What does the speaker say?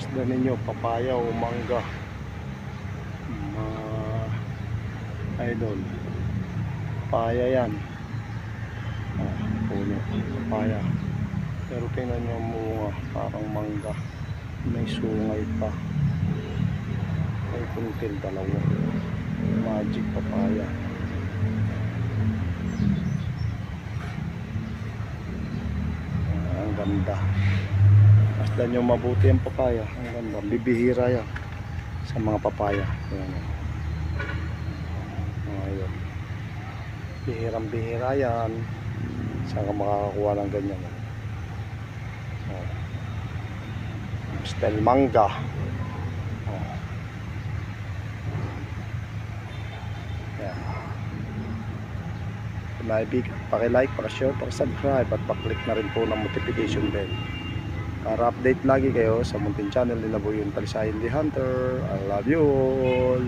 Isda ninyo, papaya o mangga. Mga idol. Papaya yan. Puno. Papaya. Pero tingnan nyo ang bunga. Parang mangga. May sungay pa. May kuntil dalawa. Magic papaya. Ang ganda. Masdan nyo mabuti ang papaya. Ang ganda. Bibihira yan sa mga papaya. Ayun. Bihirang bihira yan. Saan ka makakakuha ng ganyan? Style mangga. Yan. Kung naibig, paki-like, paki-share, paki-subscribe at pa-click na rin po ng notification bell para update lagi kayo sa munting channel nila Boy yung Talisayin the Hunter. I love you all.